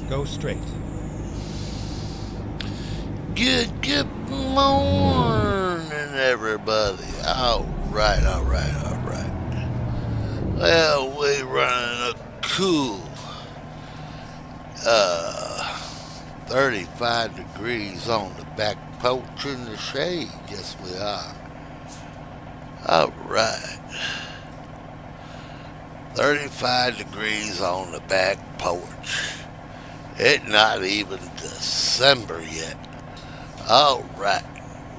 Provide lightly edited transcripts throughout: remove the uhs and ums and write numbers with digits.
Go straight. Good morning, everybody. All right. Well, we running a cool, uh, 35 degrees on the back porch in the shade. Yes, we are. All right. 35 degrees on the back porch. It's not even December yet. All right.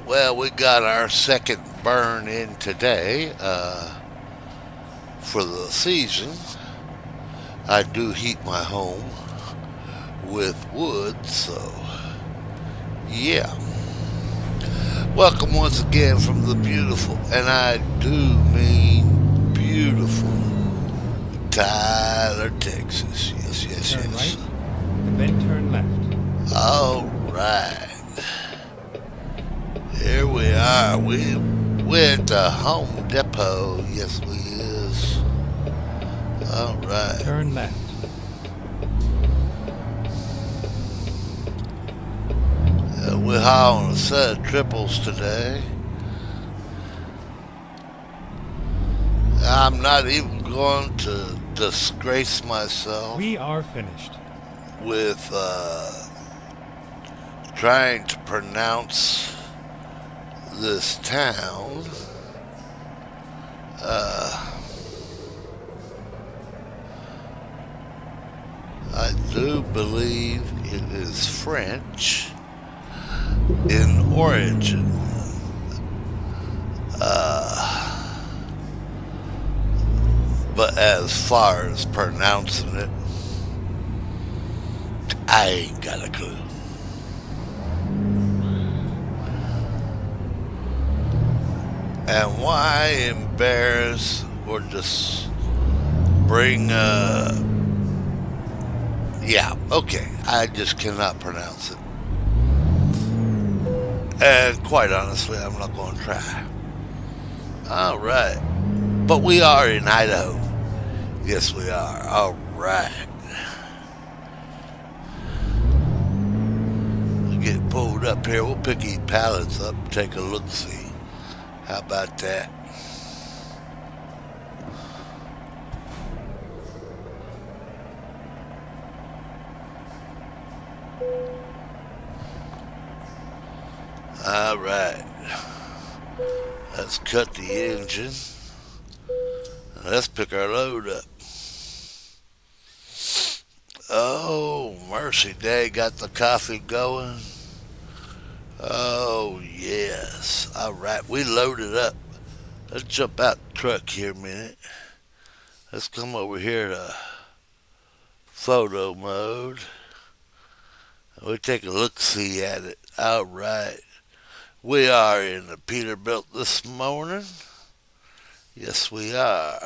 Well, we got our second burn in today for the season. I do heat my home with wood, so yeah. Welcome once again from the beautiful, and I do mean beautiful, Tyler, Texas. Yes, yes, Turn yes. right, and then turn left. All right. Here we are. We're at the Home Depot. Yes, we is. All right. Turn left. We're hauling a set of triples today. I'm not even going to disgrace myself We are finished. with trying to pronounce this town. Uh, I do believe it is French in origin. Uh, but as far as pronouncing it, I ain't got a clue. And why embarrass or just bring yeah, okay. I just cannot pronounce it. And quite honestly, I'm not going to try. All right. But we are in Idaho. Yes, we are. All right. We'll get pulled up here. We'll pick these pallets up and take a look see. How about that? All right. Let's cut the engine. Let's pick our load up. Oh, mercy day, got the coffee going. Oh, yes. All right, we loaded up. Let's jump out the truck here a minute. Let's come over here to photo mode. We take a look see at it. All right. We are in the Peterbilt this morning. Yes, we are.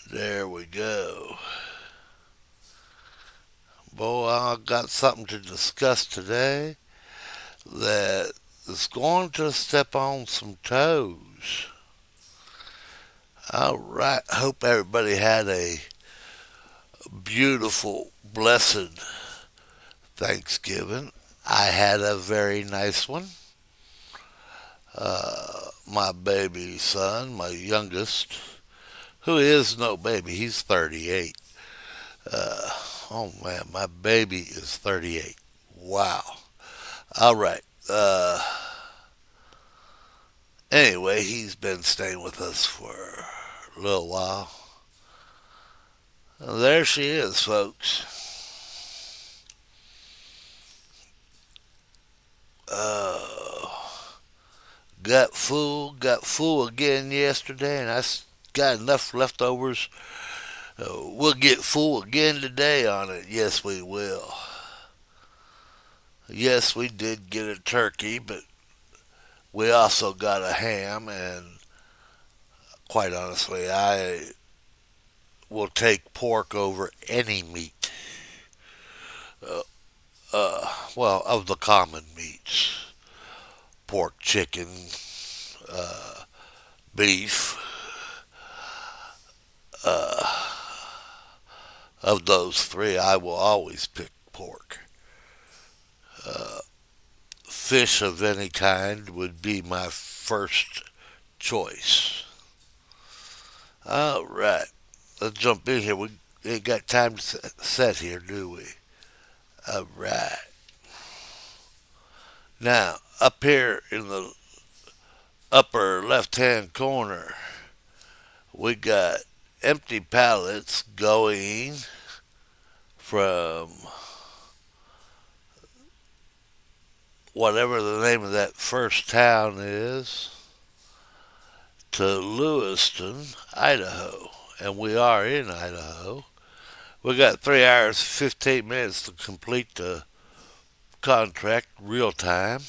There we go. Boy, I got something to discuss today that is going to step on some toes. All right. Hope everybody had a beautiful, blessed Thanksgiving. I had a very nice one. My baby son, my youngest, who is no baby, he's 38. Uh, oh man, my baby is 38. Wow. All right. Anyway, he's been staying with us for a little while. There she is, folks. Uh, got full again yesterday, and got enough leftovers. We'll get full again today on it. Yes, we will. Yes, we did get a turkey, but we also got a ham, and quite honestly, I will take pork over any meat. Uh, well, of the common meats pork, chicken, uh, beef, uh, Of those three, I will always pick pork. Uh, Fish of any kind would be my first choice. All right, let's jump in here. We ain't got time to set here, do we? All right. Now, up here in the upper left hand corner, we got empty pallets going from whatever the name of that first town is to Lewiston, Idaho. And we are in Idaho. We got 3 hours, 15 minutes to complete the contract real time.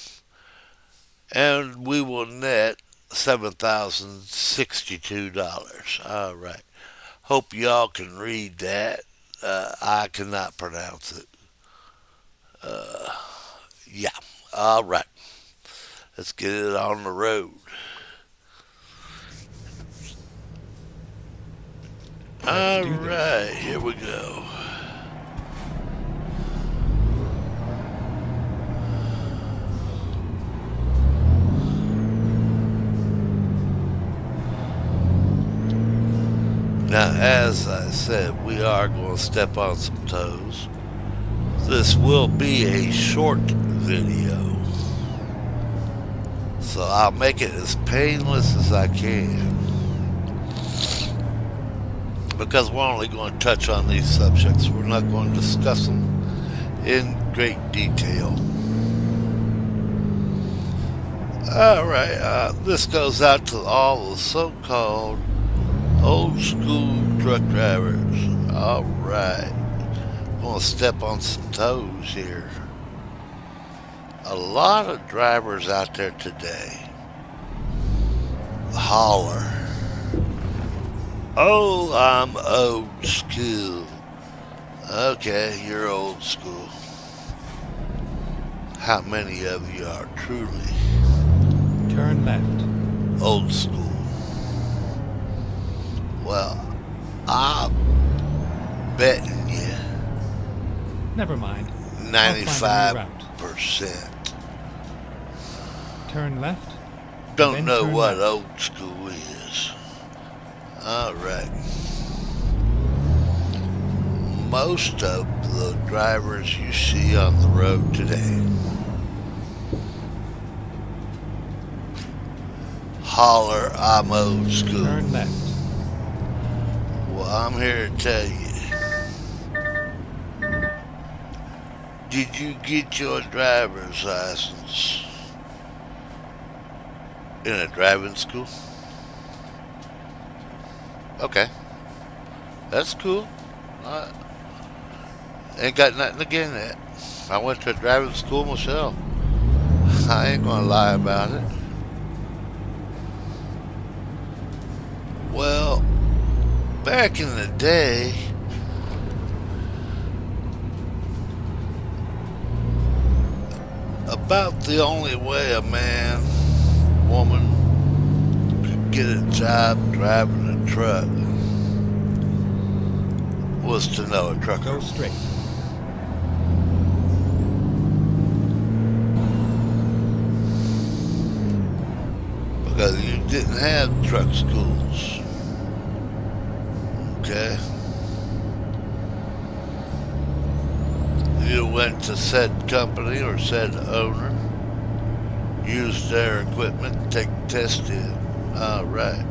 And we will net $7,062. All right. Hope y'all can read that. I cannot pronounce it. Yeah. All right. Let's get it on the road. All right. Here we go. Now, as I said, we are going to step on some toes. This will be a short video, so I'll make it as painless as I can, because we're only going to touch on these subjects. We're not going to discuss them in great detail. Alright, this goes out to all the so-called old school truck drivers. Alright. Gonna step on some toes here. A lot of drivers out there today holler, "Oh, I'm old school." Okay, you're old school. How many of you are truly Turn left. old school? Well, I'm betting you Never mind. 95%. Turn left. Don't Then know turn what left. old school is. Alright. Most of the drivers you see on the road today holler, "I'm old school." Turn left. Well, I'm here to tell you. Did you get your driver's license in a driving school? Okay. That's cool. I ain't got nothing against that. I went to a driving school myself. I ain't gonna lie about it. Well, back in the day, about the only way a man, woman could get a job driving a truck was to know a trucker. Go straight. Because you didn't have truck schools. Okay? You went to said company or said owner, used their equipment, take the test in. Alright.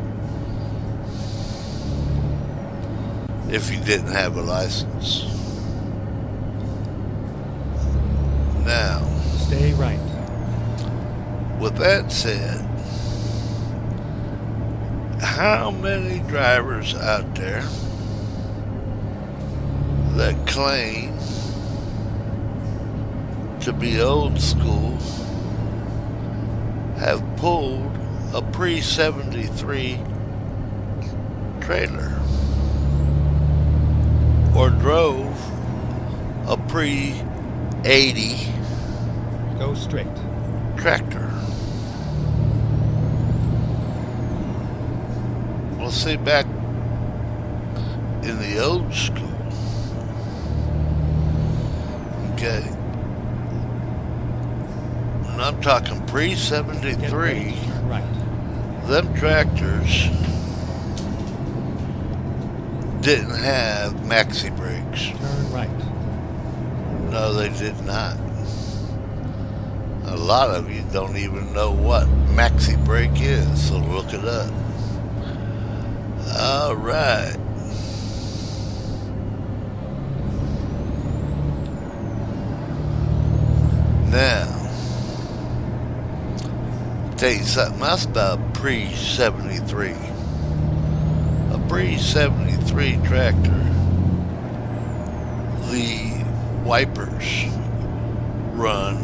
If you didn't have a license. Now, Stay right. with that said, how many drivers out there that claim to be old school have pulled a pre-73 trailer or drove a pre-80 Go straight. tractor? Well, see, back in the old school, I'm talking Get pre-73, ready to turn right. them tractors didn't have maxi brakes. Turn right. No, they did not. A lot of you don't even know what maxi brake is, so look it up. All right. Now, tell you something else about pre-73. A pre-73 tractor, the wipers run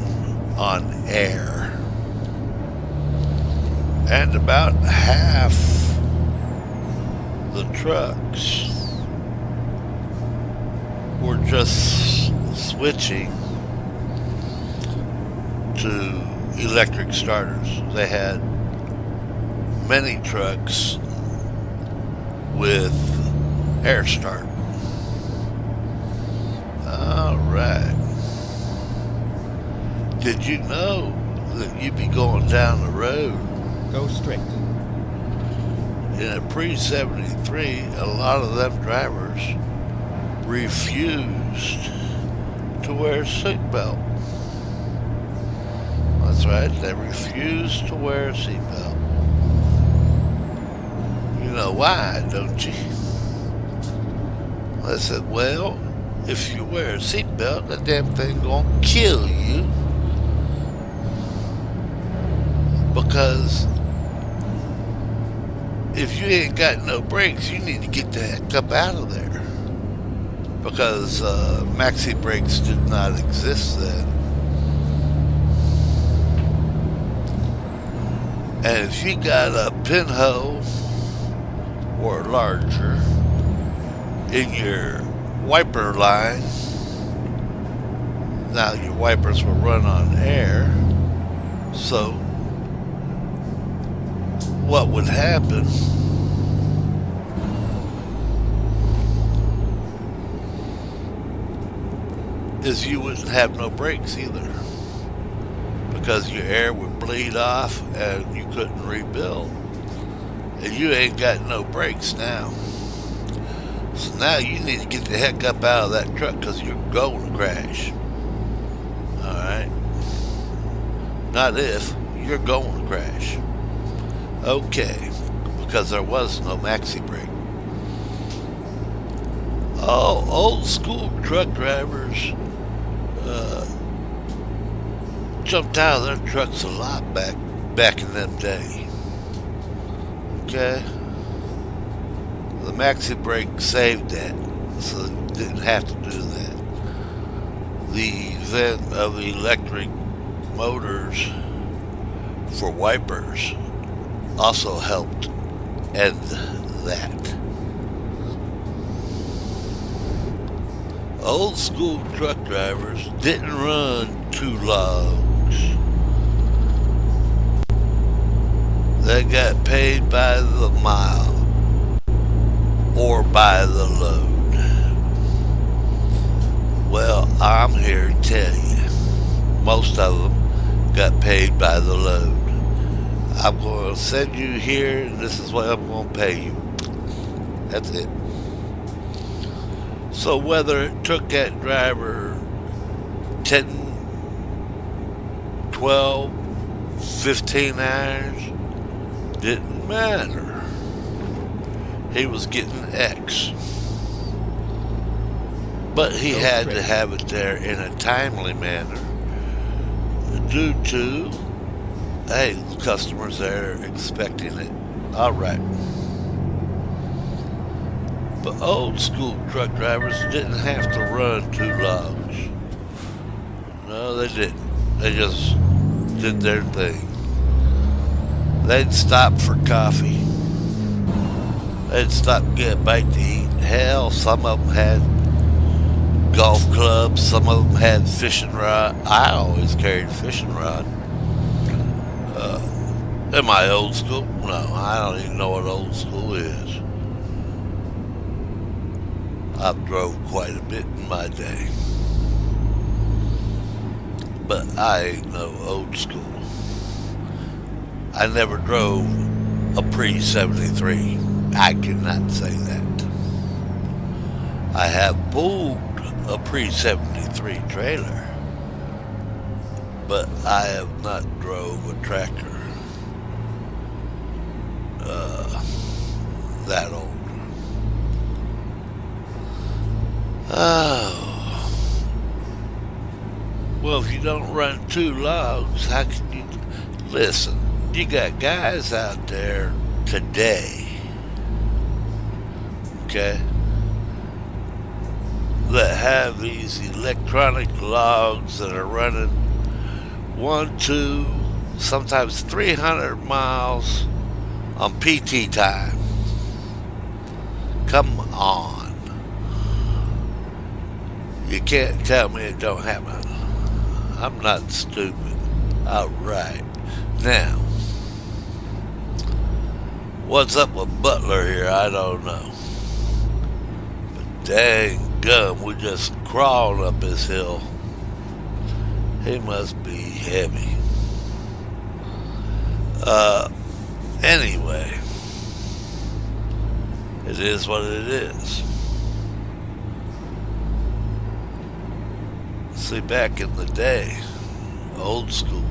on air. And about half the trucks were just switching to electric starters. They had many trucks with air start. All right. Did you know that you'd be going down the road Go straight. in a pre-73? A lot of them drivers refused to wear a seatbelt. That's right, they refused to wear a seatbelt. You know why, don't you? I said, well, if you wear a seatbelt, that damn thing gonna kill you. Because if you ain't got no brakes, you need to get the heck up out of there. Because maxi brakes did not exist then. And if you got a pinhole or larger in your wiper line, now your wipers will run on air, so what would happen is you wouldn't have no brakes either, because your air would bleed off and you couldn't rebuild. And you ain't got no brakes now. So now you need to get the heck up out of that truck, because you're going to crash. Alright? Not if, you're going to crash. Okay, because there was no maxi brake. Oh, old school truck drivers jumped out of their trucks a lot back in them day. Okay? The maxi brake saved that, so you didn't have to do that. The event of electric motors for wipers also helped end that. Old school truck drivers didn't run 2 logs. They got paid by the mile or by the load. Well, I'm here to tell you, most of them got paid by the load. I'm going to send you here, and this is what I'm going to pay you. That's it. So whether it took that driver 10, 12, 15 hours, didn't matter. He was getting X. But he had to have it there in a timely manner due to, hey, the customers there expecting it. All right. But old school truck drivers didn't have to run 2 logs. No, they didn't. They just did their thing. They'd stop for coffee. They'd stop and get a bite to eat. Hell, some of them had golf clubs. Some of them had fishing rod. I always carried a fishing rod. Am I old school? No, I don't even know what old school is. I've drove quite a bit in my day. But I ain't no old school. I never drove a pre 73. I cannot say that. I have pulled a pre 73 trailer, but I have not drove a tractor that old. Oh, well, if you don't run two logs, how can you listen? You got guys out there today, okay, that have these electronic logs that are running 1, 2, sometimes 300 miles on PT time. Come on. You can't tell me it don't happen. I'm not stupid. Alright. Now, what's up with Butler here? I don't know. But dang gum, we just crawled up this hill. He must be heavy. Anyway, it is what it is. See, back in the day, old school,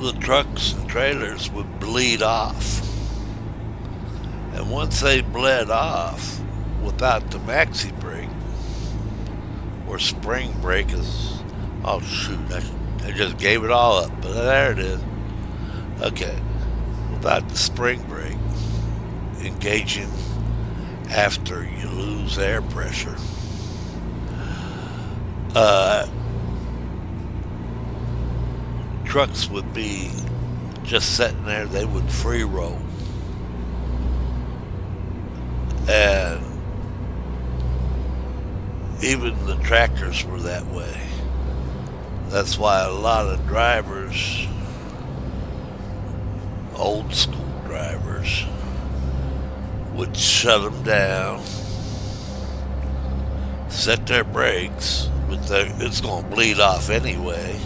the trucks and trailers would bleed off. And once they bled off without the maxi brake or spring brake, oh shoot, I just gave it all up, but there it is. Okay, without the spring brake engaging after you lose air pressure, trucks would be just sitting there. They would free roll, and even the tractors were that way. That's why a lot of drivers, old school drivers, would shut them down, set their brakes, but it's going to bleed off anyway,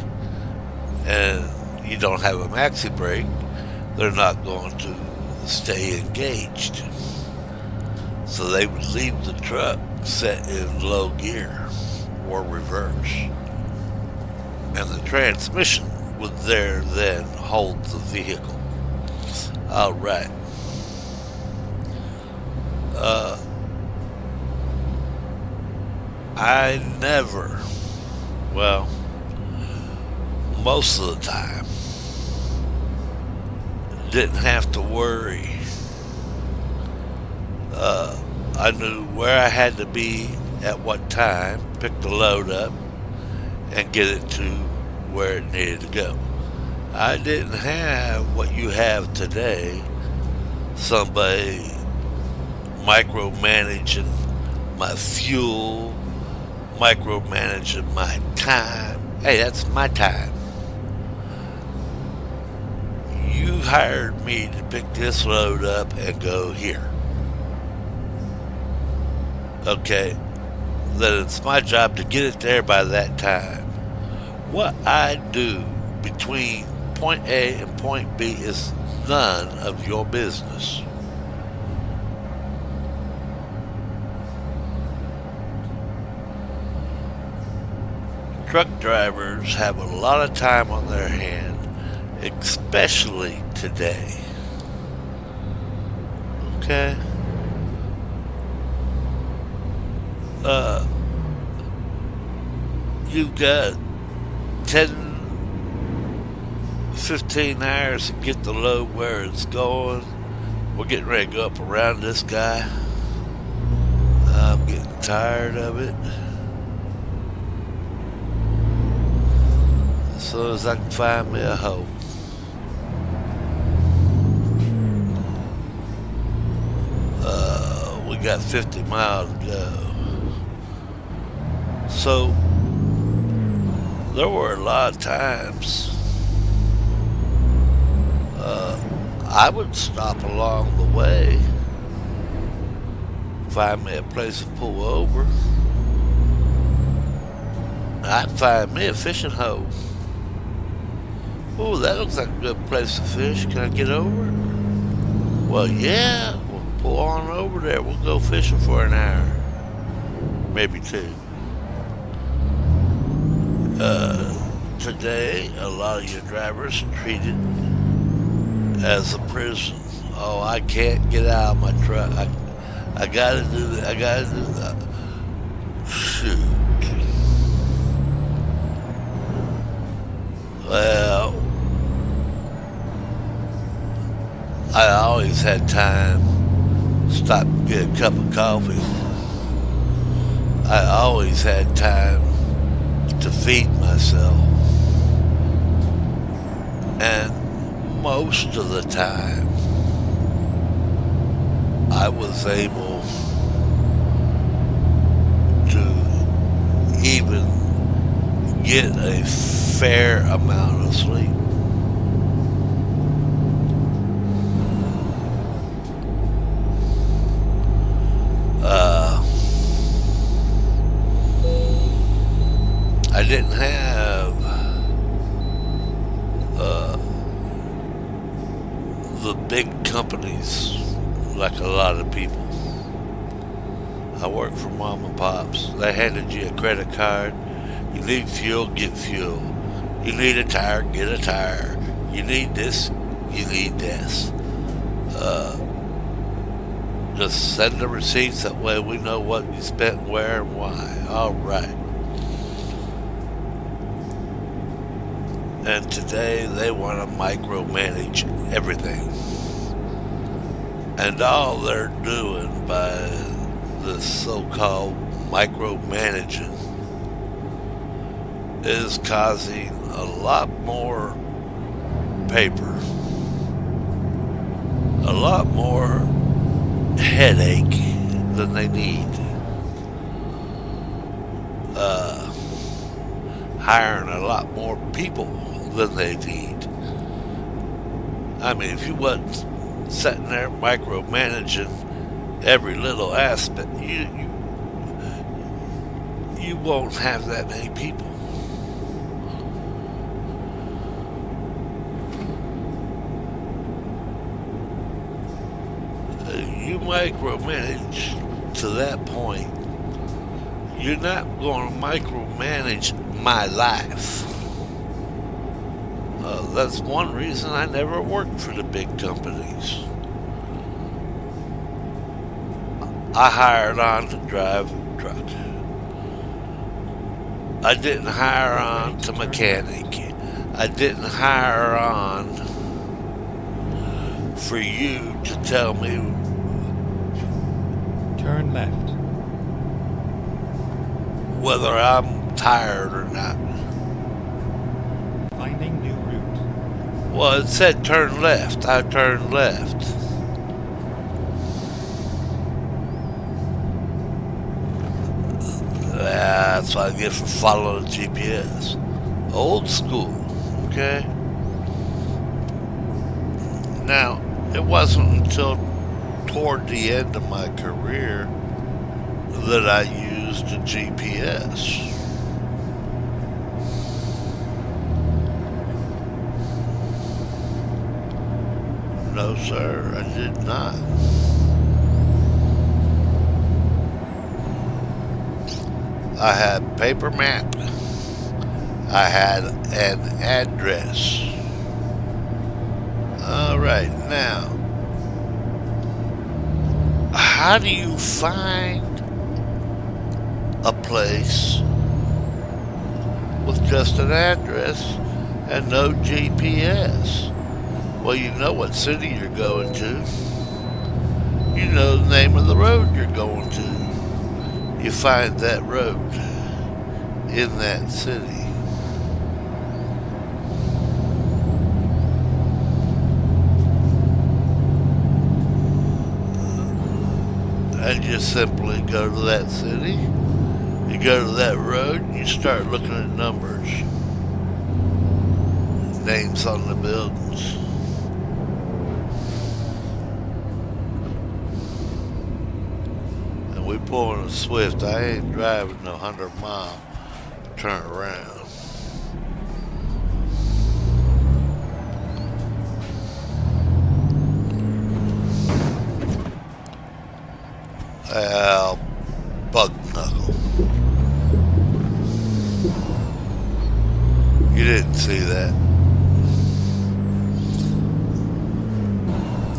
and you don't have a maxi brake, they're not going to stay engaged. So they would leave the truck set in low gear or reverse, and the transmission would there then hold the vehicle. All right. I never, well, most of the time, didn't have to worry. I knew where I had to be at what time, pick the load up, and get it to where it needed to go. I didn't have what you have today, somebody micromanaging my fuel, micromanaging my time. Hey, that's my time. You hired me to pick this load up and go here. Okay, then it's my job to get it there by that time. What I do between point A and point B is none of your business. Truck drivers have a lot of time on their hand, especially today. Okay? You've got 10, 15 hours to get the load where it's going. We're getting ready to go up around this guy. I'm getting tired of it. As soon as I can find me a hoe. We got 50 miles to go. So, there were a lot of times I would stop along the way, find me a place to pull over. I'd find me a fishing hole. Oh, that looks like a good place to fish. Can I get over? Well, yeah. We'll pull on over there. We'll go fishing for an hour, maybe two. Today, a lot of your drivers treat it as a prison. Oh, I can't get out of my truck. I gotta do that. I gotta do that. Shoot. Well, I always had time to stop and get a cup of coffee. I always had time to feed myself. And most of the time, I was able to even get a fair amount of sleep. Uh, I didn't have uh, the big companies like a lot of people. I worked for mom and pops. They handed you a credit card. You need fuel, get fuel. You need a tire, get a tire. You need this, you need this. Uh, just send the receipts, that way we know what you spent where and why. All right. And today they want to micromanage everything. And all they're doing by this so-called micromanaging is causing a lot more paper, a lot more headache than they need. Hiring a lot more people than they need. I mean, if you wasn't sitting there micromanaging every little aspect, you won't have that many people. You micromanage to that point, you're not going to micromanage my life. That's one reason I never worked for the big companies. I hired on to drive a truck. I didn't hire on to mechanic. I didn't hire on for you to tell me Turn left. whether I'm tired or not. Finding new route. Well, it said turn left. I turned left. That's what I get for following GPS. Old school, okay? Now, it wasn't until toward the end of my career that I used a GPS. No, sir, I did not. I had paper map. I had an address. All right, now, how do you find a place with just an address and no GPS? Well, you know what city you're going to. You know the name of the road you're going to. You find that road in that city. And you simply go to that city, you go to that road, and you start looking at numbers, names on the buildings. And we pulling a Swift. I ain't driving no 100-mile turn around. Well, bug knuckle. You didn't see that.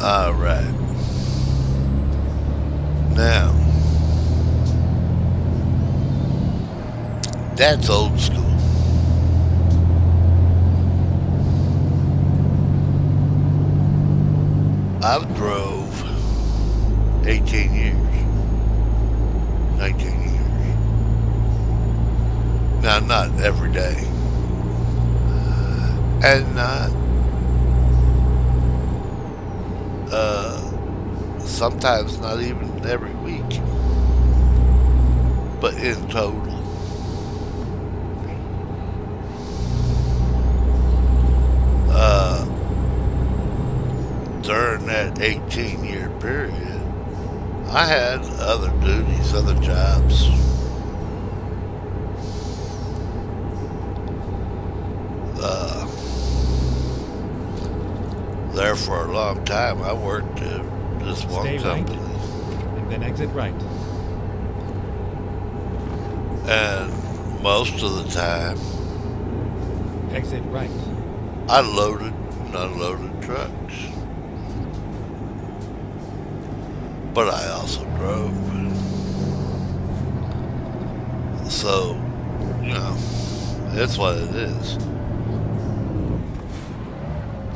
Alright. Now, that's old school. I've drove 18 years, 19 years. Now, not every day. And not, sometimes not even every week. But in total, uh, during that 18-year period, I had other duties, other jobs. Uh, there for a long time, I worked at this one Stay right, company. and then exit right. And most of the time, Exit right. I loaded and unloaded trucks. But I also drove. So, you know, it's what it is.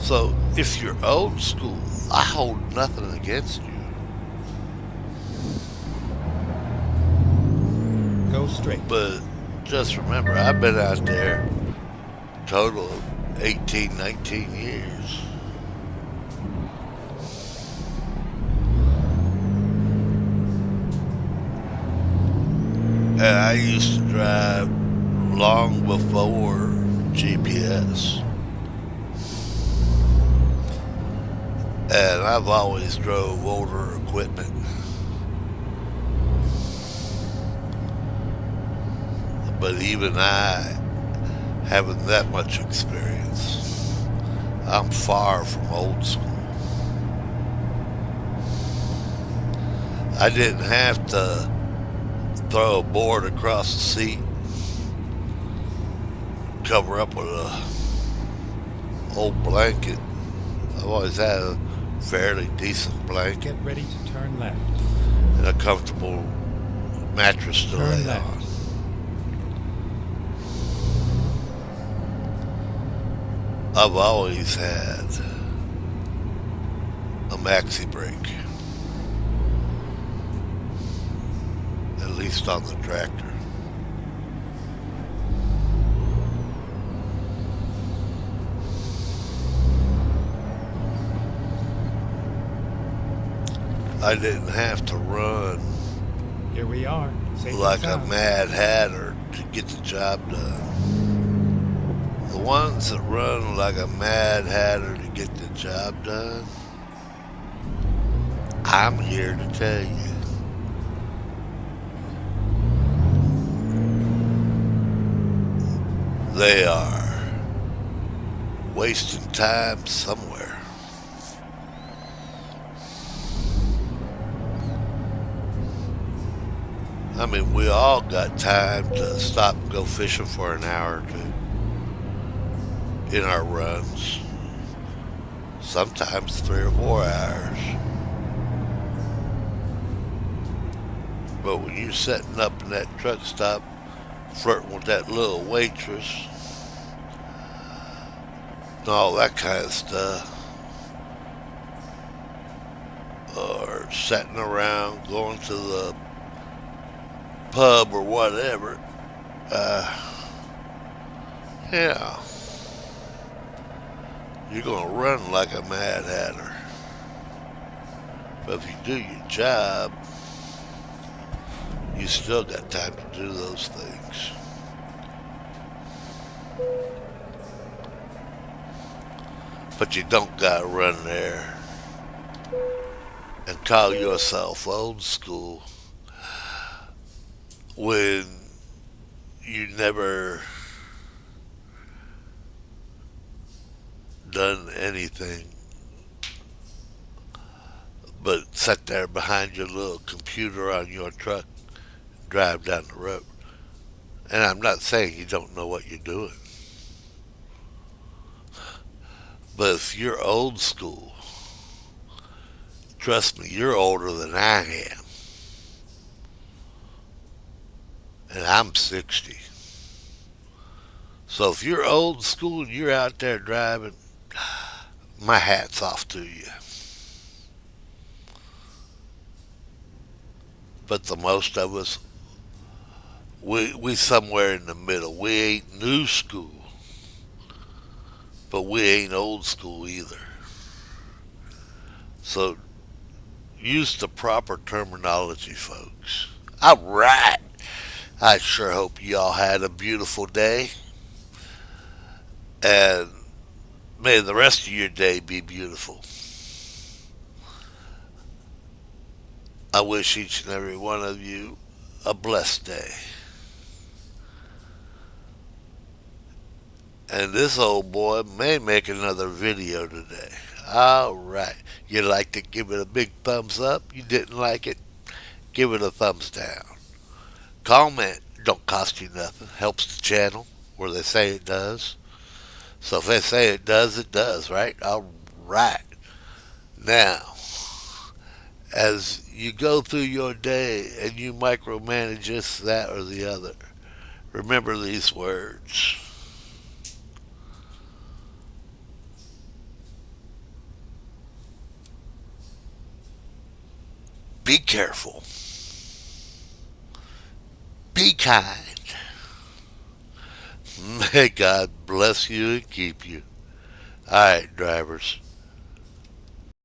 So, if you're old school, I hold nothing against you. Go straight. But just remember, I've been out there total of 18, 19 years. And I used to drive long before GPS. And I've always drove older equipment. But even I, having that much experience, I'm far from old school. I didn't have to throw a board across the seat, cover up with a old blanket. I've always had a fairly decent blanket Get ready to turn left. and a comfortable mattress to Turn lay left. on. I've always had a maxi brake, at least on the tractor. I didn't have to run Here we are. Safe and like a sound. mad hatter to get the job done. The ones that run like a mad hatter to get the job done, I'm here to tell you, they are wasting time somewhere. I mean, we all got time to stop and go fishing for an hour or two in our runs. Sometimes 3 or 4 hours. But when you're setting up in that truck stop, flirting with that little waitress, and all that kind of stuff, or sitting around going to the pub or whatever, yeah, you're going to run like a mad hatter. But if you do your job, you still got time to do those things. But you don't got to run there and call yourself old school when you never done anything but sit there behind your little computer on your truck, drive down the road. And I'm not saying you don't know what you're doing, but if you're old school, trust me, you're older than I am, and I'm 60. So if you're old school and you're out there driving, my hat's off to you. But the most of us, we somewhere in the middle. We ain't new school, but we ain't old school either. So use the proper terminology, folks. All right. I sure hope y'all had a beautiful day, and may the rest of your day be beautiful. I wish each and every one of you a blessed day. And this old boy may make another video today. All right. You like to give it a big thumbs up? You didn't like it? Give it a thumbs down. Comment. Don't cost you nothing. Helps the channel where they say it does. So if they say it does, right? All right. Now, as you go through your day and you micromanage this, that, or the other, remember these words. Be careful. Be kind. May God bless you and keep you. All right, drivers.